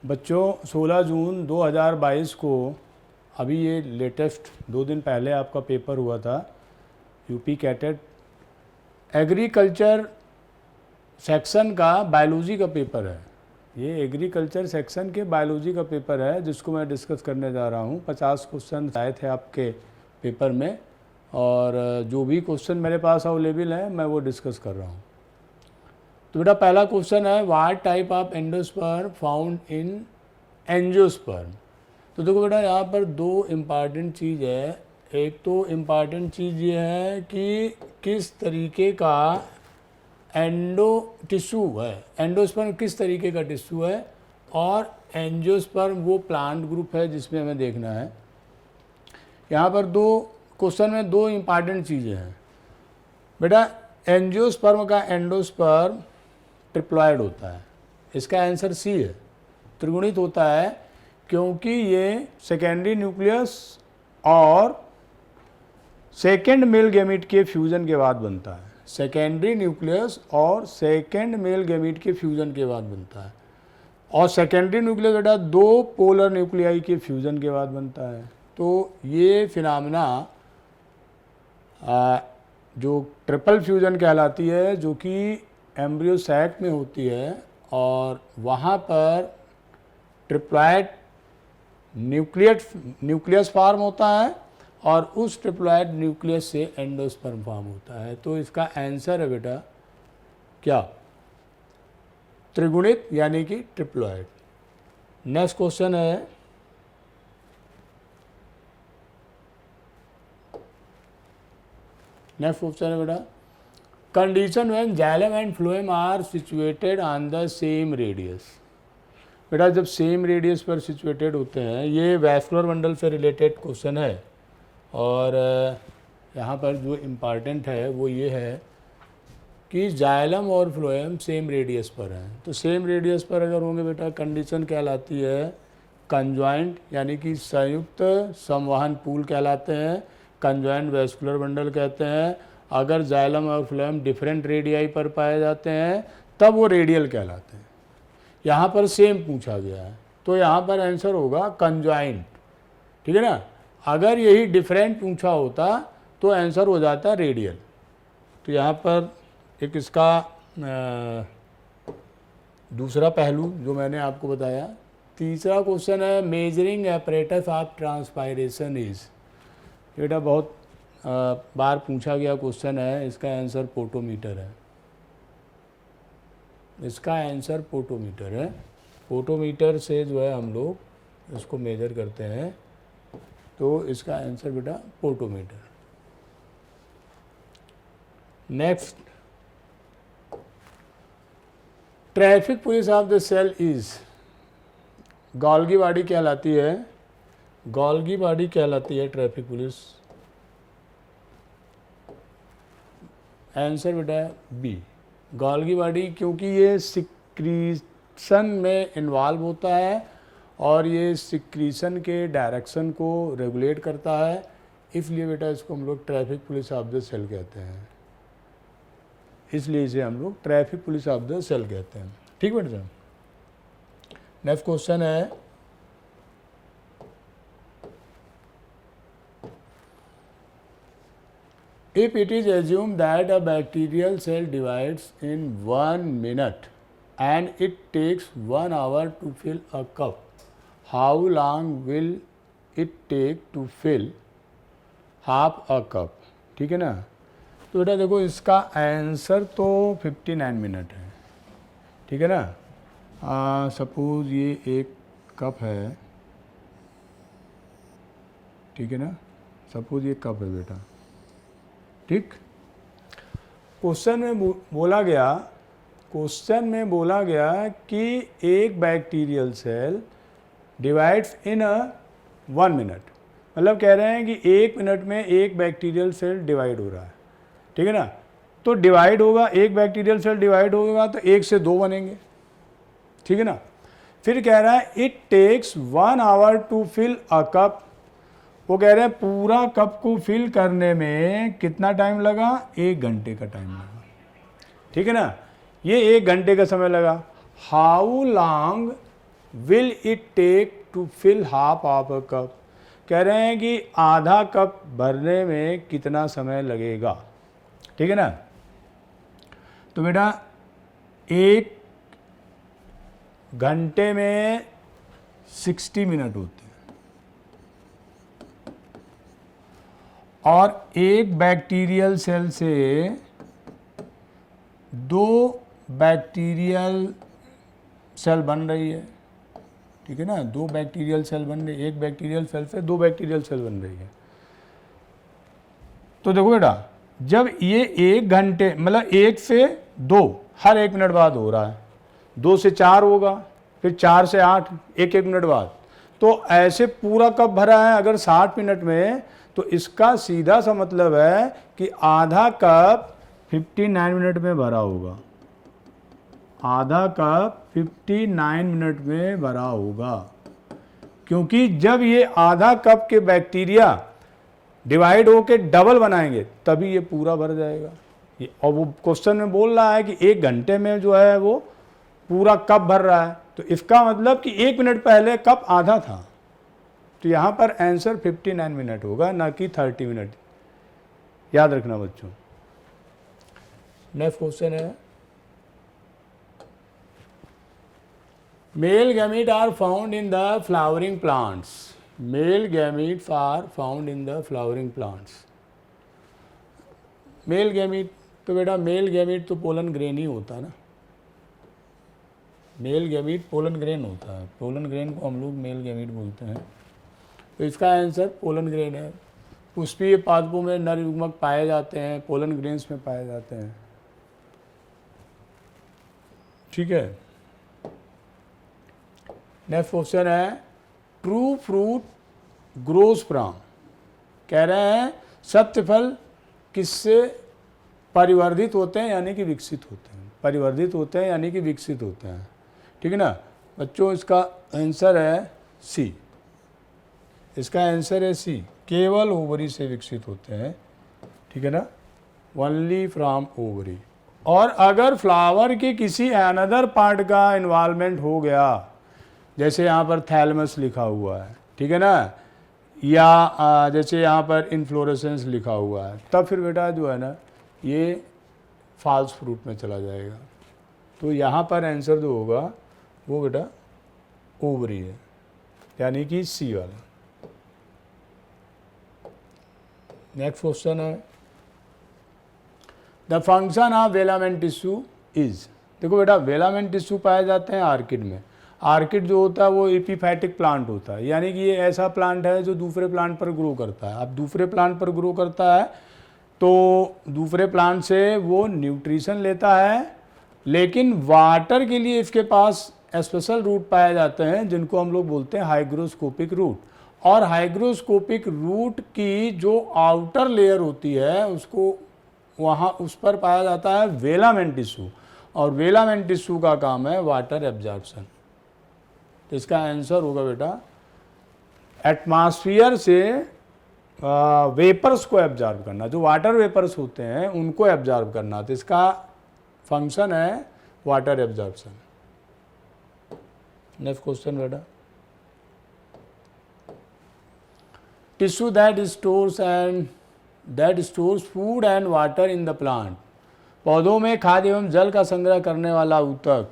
बच्चों 16 जून 2022 को अभी ये लेटेस्ट 2 दिन पहले आपका पेपर हुआ था यूपी कैटेट एग्रीकल्चर सेक्शन का बायोलॉजी का पेपर है। ये एग्रीकल्चर सेक्शन के बायोलॉजी का पेपर है जिसको मैं डिस्कस करने जा रहा हूँ। 50 क्वेश्चन आए थे आपके पेपर में और जो भी क्वेश्चन मेरे पास अवेलेबल है मैं वो डिस्कस कर रहा हूँ। तो बेटा पहला क्वेश्चन है, what type of endosperm found in angiosperm. तो देखो बेटा यहाँ पर दो इम्पॉर्टेंट चीज़ है। एक तो इम्पॉर्टेंट चीज़ ये है कि किस तरीके का एंडो टिश्यू है, एंडोस्पर्म किस तरीके का टिश्यू है, और एंजियोस्पर्म वो प्लांट ग्रुप है जिसमें हमें देखना है। यहाँ पर दो क्वेश्चन में दो इम्पॉर्टेंट चीज़ें हैं बेटा। एंजियोस्पर्म का एंडोस्पर्म ट्रिप्लॉइड होता है, इसका आंसर सी है, त्रिगुणित होता है, क्योंकि ये सेकेंडरी न्यूक्लियस और सेकेंड मेल गैमीट के फ्यूजन के बाद बनता है। सेकेंडरी न्यूक्लियस और सेकेंड मेल गैमीट के फ्यूजन के बाद बनता है, और सेकेंडरी न्यूक्लियस बेटा दो पोलर न्यूक्लियाई के फ्यूजन के बाद बनता है। तो ये फिनोमेना जो ट्रिपल फ्यूजन कहलाती है, जो कि एम्ब्रियो सैक में होती है, और वहाँ पर ट्रिप्लॉइड न्यूक्लियस फॉर्म होता है और उस ट्रिप्लॉइड न्यूक्लियस से एंडोस्पर्म फॉर्म होता है। तो इसका आंसर है बेटा क्या, त्रिगुणित यानी कि ट्रिप्लॉइड। नेक्स्ट क्वेश्चन है, नेक्स्ट क्वेश्चन है बेटा, condition when xylem and phloem are situated on the same radius. बेटा जब सेम रेडियस पर सिचुएटेड होते हैं, ये वैस्कुलर बंडल से रिलेटेड क्वेश्चन है, और यहाँ पर जो इम्पॉर्टेंट है वो ये है कि जाइलम और फ्लोएम सेम रेडियस पर हैं। तो सेम रेडियस पर अगर होंगे बेटा, कंडीशन कहलाती है कंजॉइंट, यानी कि संयुक्त संवहन पूल कहलाते हैं, कंजॉइंट वैस्कुलर बंडल कहते हैं। अगर जाइलम और फ्लोएम डिफरेंट रेडियाई पर पाए जाते हैं तब वो रेडियल कहलाते हैं। यहाँ पर सेम पूछा गया है तो यहाँ पर आंसर होगा कंजॉइंट, ठीक है ना। अगर यही डिफरेंट पूछा होता तो आंसर हो जाता रेडियल। तो यहाँ पर एक इसका दूसरा पहलू जो मैंने आपको बताया। तीसरा क्वेश्चन है, measuring apparatus of transpiration is. बेटा बहुत बार पूछा गया क्वेश्चन है, इसका आंसर पोटोमीटर है। इसका आंसर पोटोमीटर है। पोटोमीटर से जो है हम लोग इसको मेजर करते हैं, तो इसका आंसर बेटा potometer. Next, traffic police of the cell is. Golgi body कहलाती है, गोल्गी बॉडी कहलाती है ट्रैफिक पुलिस। आंसर बेटा बी, गोल्गी बॉडी, क्योंकि ये सिक्रीशन में इन्वॉल्व होता है और ये सिक्रीशन के डायरेक्शन को रेगुलेट करता है, इसलिए बेटा इसको हम लोग traffic police of the cell कहते हैं। इसलिए इसे हम लोग traffic police of the cell कहते हैं। ठीक बेटा। नेक्स्ट क्वेश्चन है, if it is assumed that a bacterial cell divides in 1 minute and it takes 1 hour to fill a cup, how long will it take to fill half a cup? ठीक है ना। तो बेटा देखो इसका answer तो 59 minute है, ठीक है ना। सपोज ये एक कप है, ठीक है ना, सपोज ये कप है बेटा, ठीक। क्वेश्चन में बोला गया कि एक बैक्टीरियल सेल डिवाइड्स इन 1 मिनट, मतलब कह रहे हैं कि 1 मिनट में एक बैक्टीरियल सेल डिवाइड हो रहा है, ठीक है ना। तो डिवाइड होगा, एक बैक्टीरियल सेल डिवाइड होगा तो 1 से 2 बनेंगे, ठीक है ना। फिर कह रहा है it takes 1 hour to fill a cup. वो कह रहे हैं पूरा कप को फिल करने में कितना टाइम लगा, 1 घंटे का टाइम लगा, ठीक है ना। ये 1 घंटे का समय लगा। How long will it take to fill half of a cup. कह रहे हैं कि आधा कप भरने में कितना समय लगेगा, ठीक है ना। तो बेटा 1 घंटे में 60 मिनट होते हैं और एक बैक्टीरियल सेल से 2 बैक्टीरियल सेल बन रही है, ठीक है ना। 2 बैक्टीरियल सेल बन रही है, एक बैक्टीरियल सेल से 2 बैक्टीरियल सेल बन रही है। तो देखो बेटा, जब ये 1 घंटे मतलब 1 से 2 हर 1 मिनट बाद हो रहा है, 2 से 4 होगा, फिर 4 से 8 1 मिनट बाद, तो ऐसे पूरा कप भरा है अगर 60 मिनट में, तो इसका सीधा सा मतलब है कि आधा कप 59 मिनट में भरा होगा, आधा कप 59 मिनट में भरा होगा। क्योंकि जब ये आधा कप के बैक्टीरिया डिवाइड होके डबल बनाएंगे तभी ये पूरा भर जाएगा। ये और वो क्वेश्चन में बोल रहा है कि 1 घंटे में जो है वो पूरा कप भर रहा है, तो इसका मतलब कि 1 मिनट पहले कप आधा था, तो यहाँ पर आंसर 59 मिनट होगा, ना कि 30 मिनट। याद रखना बच्चों। नेक्स्ट क्वेश्चन है, male gamete are found in the flowering plants. Male gametes are found in the flowering plants. Male gamete, तो बेटा मेल गैमीट तो पोलन ग्रेन ही होता है ना, मेल गैमीट पोलन ग्रेन होता है, पोलन ग्रेन को हम लोग मेल गैमीट बोलते हैं। तो इसका आंसर पोलन ग्रेन है। पुष्पीय पादपों में नर युग्मक पाए जाते हैं, पोलन ग्रेन्स में पाए जाते हैं, ठीक है। नेक्स्ट क्वेश्चन है, ट्रू फ्रूट ग्रोज फ्रॉम। कह रहे हैं सत्य फल किससे परिवर्धित होते हैं यानी कि विकसित होते हैं, परिवर्धित होते हैं यानी कि विकसित होते हैं, ठीक है ना बच्चों। इसका आंसर है सी, इसका आंसर है सी, केवल ओवरी से विकसित होते हैं, ठीक है ना, ओनली फ्रॉम ओवरी। और अगर फ्लावर के किसी अनदर पार्ट का इन्वॉल्वमेंट हो गया, जैसे यहाँ पर थैलमस लिखा हुआ है, ठीक है ना, या जैसे यहाँ पर इन्फ्लोरेसेंस लिखा हुआ है, तब फिर बेटा जो है ना ये फॉल्स फ्रूट में चला जाएगा। तो यहाँ पर आंसर जो होगा वो बेटा ओवरी है, यानी कि सी वाला। नेक्स्ट क्वेश्चन है, the function of velamen tissue is. देखो बेटा वेलामेंट टिश्यू पाए जाते हैं आर्किड में। आर्किड जो होता है वो एपीफैटिक प्लांट होता है, यानी कि ये ऐसा प्लांट है जो दूसरे प्लांट पर ग्रो करता है। अब दूसरे प्लांट पर ग्रो करता है तो दूसरे प्लांट से वो न्यूट्रिशन लेता है, लेकिन वाटर के लिए इसके पास स्पेशल रूट पाए जाते हैं जिनको हम लोग बोलते हैं हाइग्रोस्कोपिक रूट। और हाइग्रोस्कोपिक रूट की जो आउटर लेयर होती है उसको वहाँ उस पर पाया जाता है वेलामेंट टिश्यू, और वेलामेंट टिश्यू का काम है वाटर एब्जॉर्प्शन। तो इसका आंसर होगा बेटा एटमॉस्फेयर से वेपर्स को एब्जॉर्ब करना, जो वाटर वेपर्स होते हैं उनको एब्जॉर्ब करना। तो इसका फंक्शन है वाटर एब्जॉर्प्शन। नेक्स्ट क्वेश्चन बेटा, tissue that stores food and water in the plant. पौधों में खाद्य एवं जल का संग्रह करने वाला ऊतक,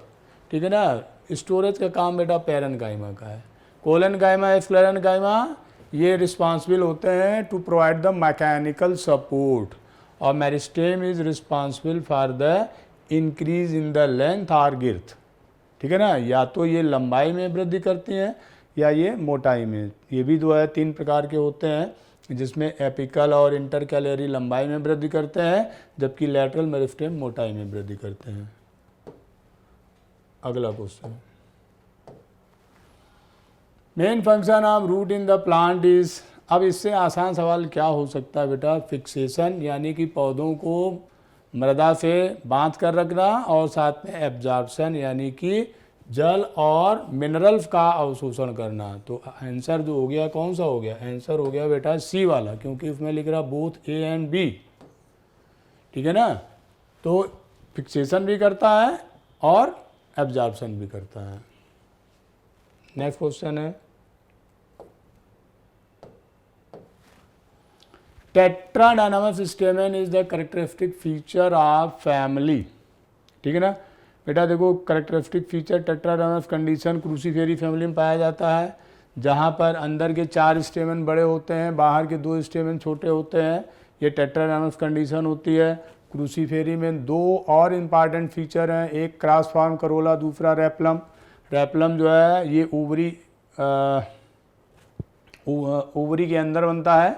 ठीक है ना, स्टोरेज का काम बेटा पैरेन्काइमा का है। कोलेनकाइमा, स्क्लेरेन्काइमा ये रिस्पॉन्सिबल होते हैं to provide the mechanical support, और meristem is responsible for the increase in the length और गिर्थ, ठीक है ना। या तो ये लंबाई में वृद्धि करती हैं या ये मोटाई में। ये भी जो है 3 प्रकार के होते हैं, जिसमें एपिकल और इंटरकैलरी लंबाई में वृद्धि करते हैं, जबकि लैटरल मेरिस्टेम मोटाई में वृद्धि करते हैं। अगला क्वेश्चन, main function of root in the plant is. अब इससे आसान सवाल क्या हो सकता है बेटा, फिक्सेशन, यानी कि पौधों को मृदा से बांध कर रखना, और साथ में एब्जॉर्प्शन यानी कि जल और मिनरल्स का अवशोषण करना। तो आंसर जो हो गया कौन सा हो गया, आंसर हो गया बेटा सी वाला, क्योंकि उसमें लिख रहा बोथ ए एंड बी, ठीक है ना। तो फिक्सेशन भी करता है और एब्जॉर्प्शन भी करता है। नेक्स्ट क्वेश्चन है tetradynamous stamen is the characteristic feature of family. ठीक है ना बेटा, देखो characteristic feature tetradynamous condition cruciferae family में पाया जाता है, जहाँ पर अंदर के 4 स्टेमन बड़े होते हैं, बाहर के 2 स्टेमन छोटे होते हैं। ये टेट्राडाइनामस कंडीशन होती है। क्रूसीफेरी में 2 और इम्पॉर्टेंट फीचर हैं, एक क्रॉस फॉर्म करोला, दूसरा रेपलम। रेपलम जो है ये ओवरी के अंदर बनता है।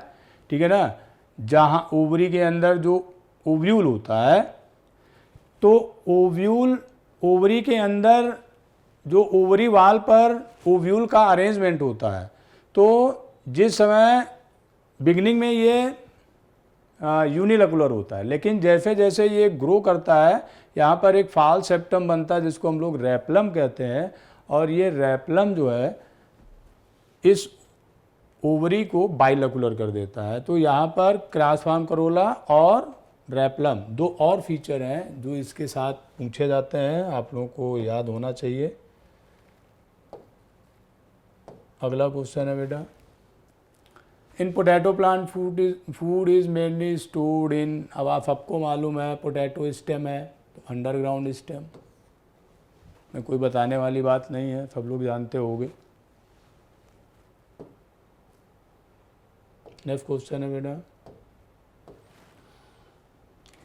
ठीक है ना, जहाँ ओवरी के अंदर जो ओव्यूल होता है, तो ओवरी के अंदर जो ओवरी वाल पर ओव्यूल का अरेंजमेंट होता है, तो जिस समय बिगनिंग में ये यूनिलकुलर होता है, लेकिन जैसे जैसे ये ग्रो करता है यहाँ पर एक फाल सेप्टम बनता है जिसको हम लोग रेपलम कहते हैं, और ये रेपलम जो है इस ओवरी को बाइलकुलर कर देता है। तो यहाँ पर क्रॉस फॉर्म करोला और रेपलम 2 और फीचर हैं जो इसके साथ पूछे जाते हैं, आप लोगों को याद होना चाहिए। अगला क्वेश्चन है बेटा, in potato plant food is mainly stored in, अब आप सबको मालूम है पोटैटो स्टेम है तो अंडरग्राउंड स्टेम में कोई बताने वाली बात नहीं है, सब लोग जानते होंगे। नेक्स्ट क्वेश्चन है बेटा,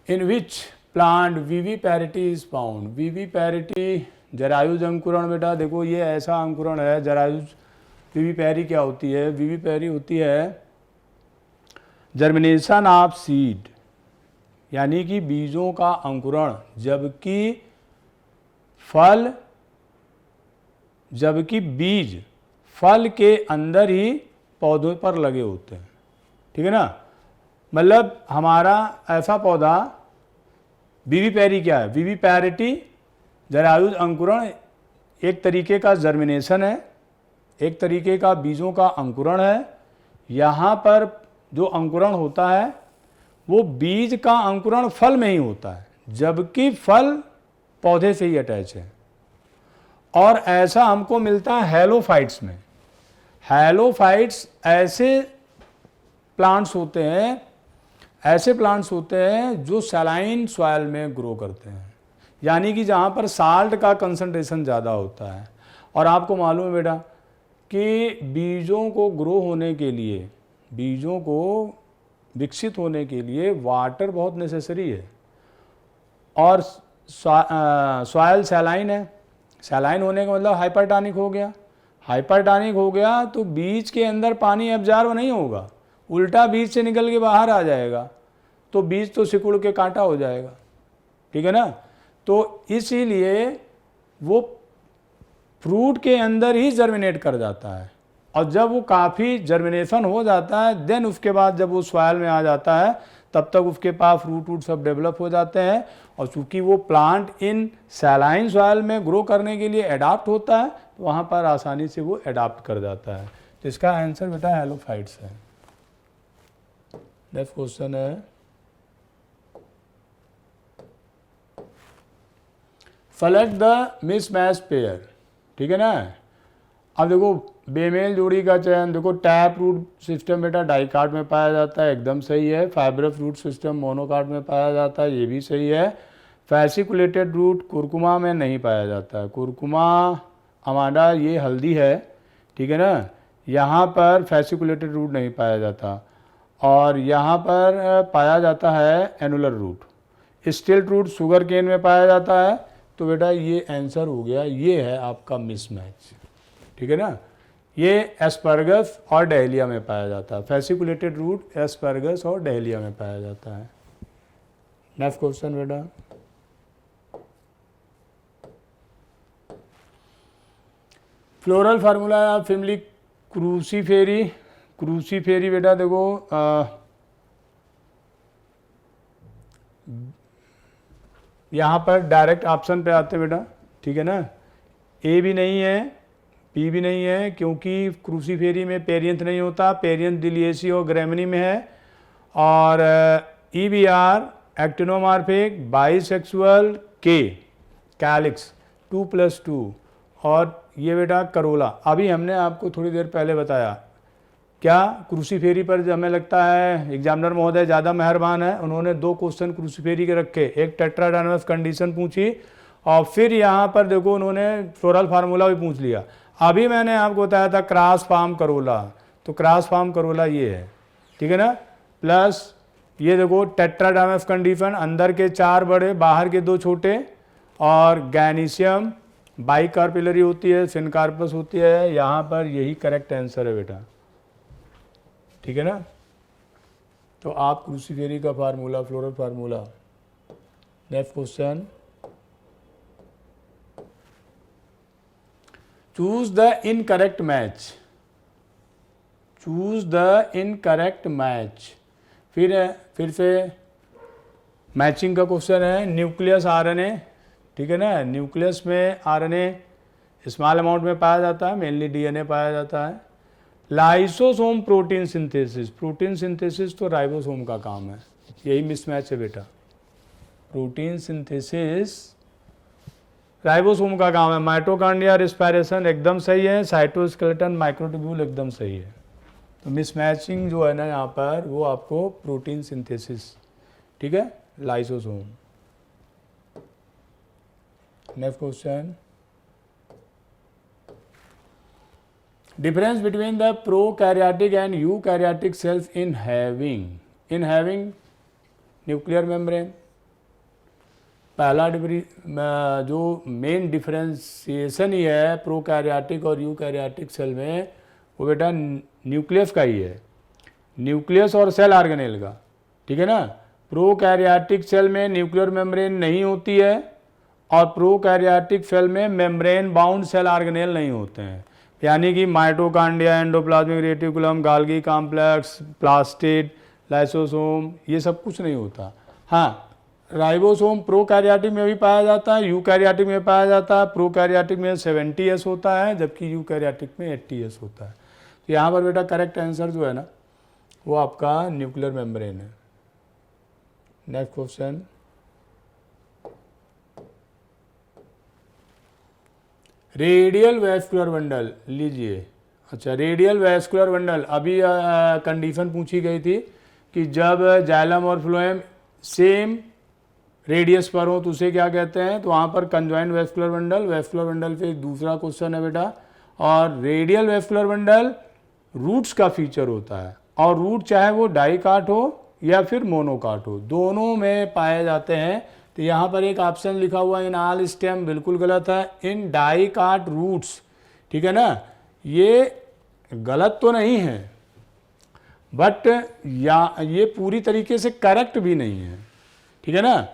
इन विच प्लांट विविपैरिटी इज फाउंड। विविपैरिटी जरायुज अंकुरण बेटा, देखो ये ऐसा अंकुरण है, जरायुज विविपैरी क्या होती है? विविपैरी होती है जर्मिनेशन ऑफ सीड, यानी कि बीजों का अंकुरण, जबकि बीज फल के अंदर ही पौधों पर लगे होते हैं। ठीक है ना, मतलब हमारा ऐसा पौधा विविपैरी क्या है? विविपैरिटी जरायुज अंकुरण एक तरीके का जर्मिनेशन है, एक तरीके का बीजों का अंकुरण है। यहाँ पर जो अंकुरण होता है वो बीज का अंकुरण फल में ही होता है, जबकि फल पौधे से ही अटैच है। और ऐसा हमको मिलता है हेलोफाइट्स में। हेलोफाइट्स ऐसे प्लांट्स होते हैं जो सैलाइन सॉइल में ग्रो करते हैं, यानी कि जहाँ पर साल्ट का कंसंट्रेशन ज़्यादा होता है। और आपको मालूम है बेटा कि बीजों को ग्रो होने के लिए, बीजों को विकसित होने के लिए वाटर बहुत नेसेसरी है, और सॉइल सैलाइन है। सैलाइन होने का मतलब हाइपरटॉनिक हो गया। हाइपरटॉनिक हो गया तो बीज के अंदर पानी एब्जॉर्ब नहीं होगा, उल्टा बीज से निकल के बाहर आ जाएगा, तो बीज तो सिकुड़ के कांटा हो जाएगा। ठीक है ना, तो इसीलिए वो फ्रूट के अंदर ही जर्मिनेट कर जाता है, और जब वो काफ़ी जर्मिनेशन हो जाता है देन उसके बाद जब वो सॉइल में आ जाता है तब तक उसके पास फ्रूट वूट सब डेवलप हो जाते हैं। और चूँकि वो प्लांट इन सैलाइन सॉइल में ग्रो करने के लिए एडाप्ट होता है, तो वहाँ पर आसानी से वो एडाप्ट कर जाता है। तो इसका आंसर बेटा हेलोफाइट्स है। नेक्स्ट क्वेश्चन है, सेलेक्ट द मिसमैच पेयर। ठीक है ना, अब देखो बेमेल जोड़ी का चयन, देखो टैप रूट सिस्टम बेटा डाइकाट में पाया जाता है, एकदम सही है। फाइब्रस रूट सिस्टम मोनोकाट में पाया जाता है, ये भी सही है। फैसिकुलेटेड रूट कुरकुमा में नहीं पाया जाता है। कुरकुमा अमाडा ये हल्दी है, ठीक है ना, यहाँ पर फैसिकुलेटेड रूट नहीं पाया जाता, और यहाँ पर पाया जाता है annular root. Stilt root sugar cane में पाया जाता है। तो बेटा ये आंसर हो गया, ये है आपका मिसमैच। ठीक है ना, ये एस्परगस और डहेलिया में पाया जाता है। फैसिकुलेटेड रूट एस्परगस और डहेलिया में पाया जाता है। नेक्स्ट क्वेश्चन बेटा, फ्लोरल फार्मूला ऑफ फैमिली क्रूसीफेरी। क्रूसीफेरी बेटा देखो यहाँ पर डायरेक्ट ऑप्शन पे आते बेटा। ठीक है ना, ए भी नहीं है, पी भी नहीं है, क्योंकि क्रूसीफेरी में पेरियंथ नहीं होता। पेरियंथ डिलिएसी और ग्रेमिनी में है। और EBR एक्टिनोमॉर्फिक बाइसेक्सुअल के कैलिक्स 2+2, और ये बेटा करोला। अभी हमने आपको थोड़ी देर पहले बताया क्या क्रूसीफेरी पर हमें लगता है एग्जामिनर महोदय ज़्यादा मेहरबान है, उन्होंने 2 क्वेश्चन क्रूसीफेरी के रखे, एक टेट्राडाइनामस कंडीशन पूछी और फिर यहाँ पर देखो उन्होंने फ्लोरल फार्मूला भी पूछ लिया। अभी मैंने आपको बताया था क्रॉस फार्म करोला, तो क्रॉस फार्म करोला ये है, ठीक है ना। प्लस ये देखो टेट्राडाइनामस कंडीशन, अंदर के 4 बड़े बाहर के 2 छोटे, और गैनीशियम बाइकार्पिलरी होती है, सिनकार्पस होती है। यहाँ पर यही करेक्ट आंसर है बेटा, ठीक है ना। तो आप क्रूसीफेरी का formula, floral formula. Next question, choose the incorrect match, choose the incorrect match. फिर से मैचिंग का क्वेश्चन है। न्यूक्लियस आरएनए, ठीक है ना, न्यूक्लियस में आरएनए स्मॉल अमाउंट में पाया जाता है, मेनली डीएनए पाया जाता है। Lysosome protein synthesis, protein synthesis तो राइबोसोम का काम है, यही मिसमैच है बेटा। प्रोटीन सिंथेसिस राइबोसोम का काम है। माइटोकॉन्ड्रिया रिस्पायरेशन एकदम सही है, साइटोस्केलेटन माइक्रोट्यूब्यूल एकदम सही है। तो मिसमैचिंग जो है ना यहाँ पर वो आपको प्रोटीन सिंथेसिस, ठीक है, lysosome. Next question, difference between the prokaryotic and eukaryotic cells in having nuclear membrane. पहला जो मेन डिफरेंशिएशन ही है प्रोकैरियोटिक और यूकैरियोटिक सेल में, वो बेटा न्यूक्लियस का ही है, न्यूक्लियस और सेल ऑर्गेनेल का, ठीक है ना। प्रोकैरियोटिक सेल में न्यूक्लियर मेम्ब्रेन नहीं होती है और प्रोकैरियोटिक सेल में मेम्ब्रेन बाउंड सेल ऑर्गेनेल नहीं होते हैं, यानी कि mitochondria, endoplasmic reticulum, Golgi complex, plastid, lysosome, ये सब कुछ नहीं होता। हाँ, राइबोसोम प्रोकैरियोटिक में भी पाया जाता है, यूकैरियोटिक में पाया जाता है। प्रोकैरियोटिक में 70S होता है जबकि यूकैरियोटिक में 80S होता है। तो यहाँ पर बेटा करेक्ट आंसर जो है ना वो आपका न्यूक्लियर मेम्ब्रेन है। Next question, radial vascular bundle लीजिए। अच्छा, रेडियल वैस्कुलर बंडल, अभी कंडीशन पूछी गई थी कि जब जाइलम और फ्लोएम सेम रेडियस पर हो तो उसे क्या कहते हैं, तो वहाँ पर कंजॉइंट वैस्कुलर बंडल पे दूसरा क्वेश्चन है बेटा। और रेडियल वैस्कुलर बंडल रूट्स का फीचर होता है, और रूट चाहे वो डाइकाट हो या फिर मोनोकाट हो, दोनों में पाए जाते हैं। तो यहाँ पर एक ऑप्शन लिखा हुआ इन ऑल स्टेम, बिल्कुल गलत है, इन डाइकाट रूट्स, ठीक है ना। ये गलत तो नहीं है बट ये पूरी तरीके से करेक्ट भी नहीं है, ठीक है ना।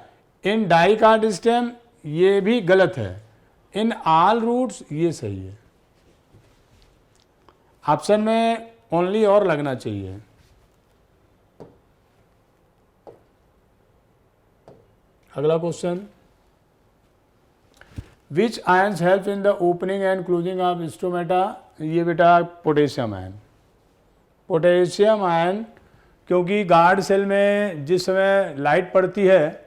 इन डाइकाट स्टेम ये भी गलत है, इन ऑल रूट्स ये सही है। ऑप्शन में ओनली और लगना चाहिए। अगला question, which ions help in the opening and closing of stomata. ये बेटा पोटेशियम आयन, पोटेशियम आयन, क्योंकि गार्ड सेल में जिस समय लाइट पड़ती है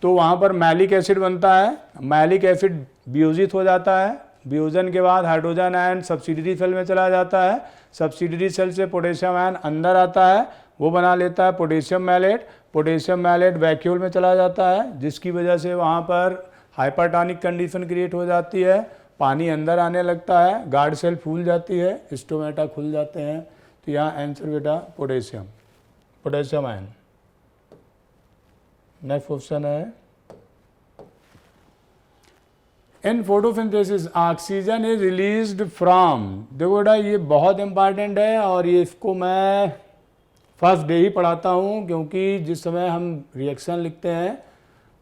तो वहाँ पर मैलिक एसिड बनता है, मैलिक एसिड वियोजित हो जाता है, वियोजन के बाद हाइड्रोजन आयन सब्सिडरी सेल में चला जाता है, सब्सिडरी सेल से पोटेशियम आयन अंदर आता है, वो बना लेता है potassium malate, potassium malate vacuole में चला जाता है, जिसकी वजह से वहाँ पर हाइपरटोनिक कंडीशन क्रिएट हो जाती है, पानी अंदर आने लगता है, गार्ड सेल फूल जाती है, स्टोमेटा खुल जाते हैं। तो यहाँ आंसर बेटा पोटेशियम आयन। नेक्स्ट क्वेश्चन है, in photosynthesis oxygen is released from. देखो बेटा ये बहुत इंपॉर्टेंट है और ये इसको मैं फर्स्ट डे ही पढ़ाता हूँ, क्योंकि जिस समय हम रिएक्शन लिखते हैं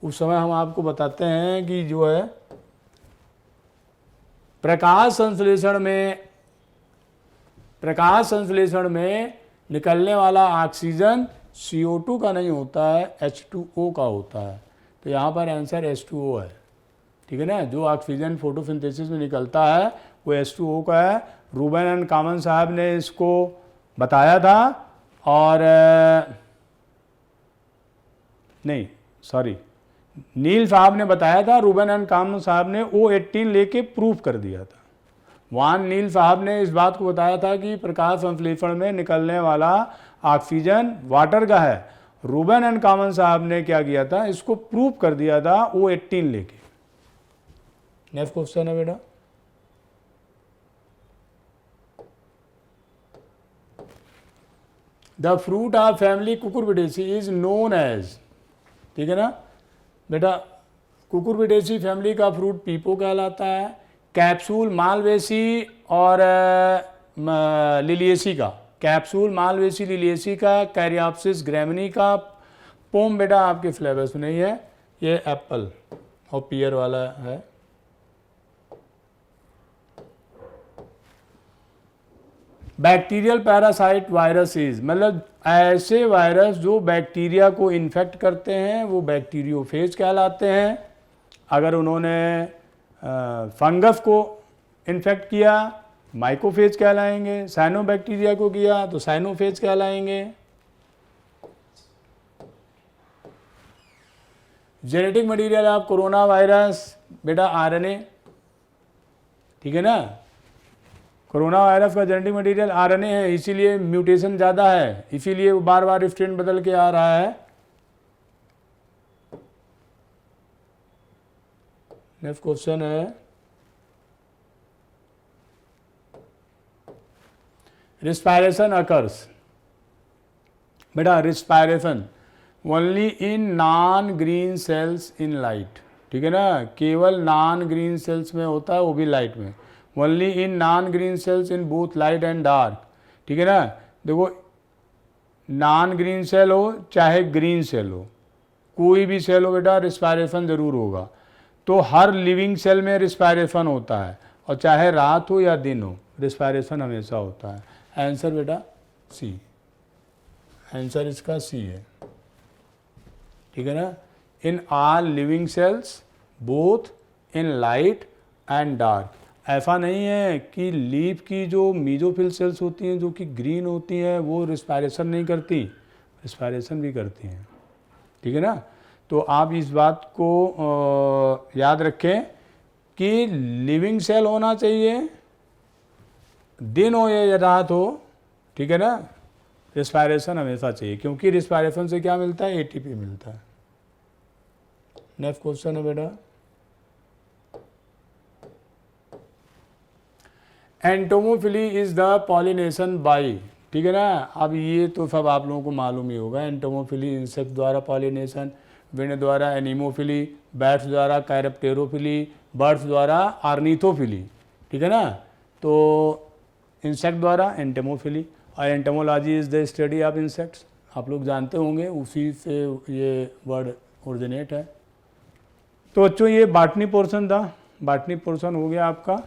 उस समय हम आपको बताते हैं कि जो है प्रकाश संश्लेषण में निकलने वाला ऑक्सीजन CO2 का नहीं होता है, H2O का होता है। तो यहाँ पर आंसर H2O है, ठीक है ना। जो ऑक्सीजन फोटोसिंथेसिस में निकलता है वो H2O का है। रूबेन एंड कॉमन साहब ने इसको बताया था, और नील साहब ने बताया था, रूबन एंड कामन साहब ने O18 लेके प्रूफ कर दिया था। वहां नील साहब ने इस बात को बताया था कि प्रकाश संश्लेषण में निकलने वाला ऑक्सीजन वाटर का है। रूबन एंड कामन साहब ने क्या किया था, इसको प्रूफ कर दिया था O18 लेके। नेक्स्ट क्वेश्चन है बेटा, the fruit of family Cucurbitaceae is known as, ठीक है ना बेटा, कुकुरबिटेसी फैमिली का फ्रूट पीपो कहलाता है। कैप्सूल मालवेसी और लिलिएसी का, कैप्सूल मालवेसी लिलिएसी का, कैरियोप्सिस ग्रैमिनी का। पोम बेटा आपके फ्लेवर्स में नहीं है, ये एप्पल और पियर वाला है। बैक्टीरियल पैरासाइट वायरसेस, मतलब ऐसे वायरस जो बैक्टीरिया को इन्फेक्ट करते हैं वो बैक्टीरियोफेज कहलाते हैं। अगर उन्होंने फंगस को इन्फेक्ट किया माइकोफेज कहलाएंगे, साइनोबैक्टीरिया को किया तो साइनोफेज कहलाएंगे। Genetic material of corona virus बेटा आरएनए, ठीक है ना, कोरोना वायरस का जेनेटिक मटेरियल आरएनए है, इसीलिए म्यूटेशन ज़्यादा है, इसीलिए वो बार बार स्ट्रेन बदल के आ रहा है। नेक्स्ट क्वेश्चन है, रिस्पायरेशन अकर्स बेटा, respiration only in non green cells in light, ठीक है ना, केवल नॉन ग्रीन सेल्स में होता है, वो भी लाइट में। Only in non green cells in both light and dark, ठीक है ना। देखो नॉन ग्रीन सेल हो चाहे ग्रीन सेल हो, कोई भी सेल हो बेटा रिस्पायरेशन जरूर होगा। तो हर लिविंग सेल में रिस्पायरेशन होता है, और चाहे रात हो या दिन हो रिस्पायरेशन हमेशा होता है। आंसर बेटा सी, आंसर इसका सी है, ठीक है ना। In all living cells both in light and dark. ऐसा नहीं है कि लीफ की जो मीजोफिल सेल्स होती हैं जो कि ग्रीन होती हैं वो रिस्पायरेशन नहीं करती, रिस्पायरेशन भी करती हैं, ठीक है ना। तो आप इस बात को याद रखें कि लिविंग सेल होना चाहिए, दिन हो या रात हो, ठीक है ना, रिस्पायरेशन हमेशा चाहिए, क्योंकि रिस्पायरेशन से क्या मिलता है, एटीपी मिलता है। नेक्स्ट क्वेश्चन है बेटा, entomophily is the pollination by, ठीक है ना। अब ये तो सब आप लोगों को मालूम ही होगा, एंटोमोफिली इंसेक्ट द्वारा पॉलिनेशन, विंड द्वारा एनीमोफिली, बैट्स द्वारा कैरेप्टेरोफिली, बर्ड्स द्वारा आर्निथोफिली, ठीक है ना। तो इंसेक्ट द्वारा एंटोमोफिली, और entomology is the study of insects, आप लोग जानते होंगे, उसी से ये वर्ड ओरिजिनेट है। तो बच्चों ये बॉटनी पोर्शन था, बॉटनी पोर्शन हो गया आपका।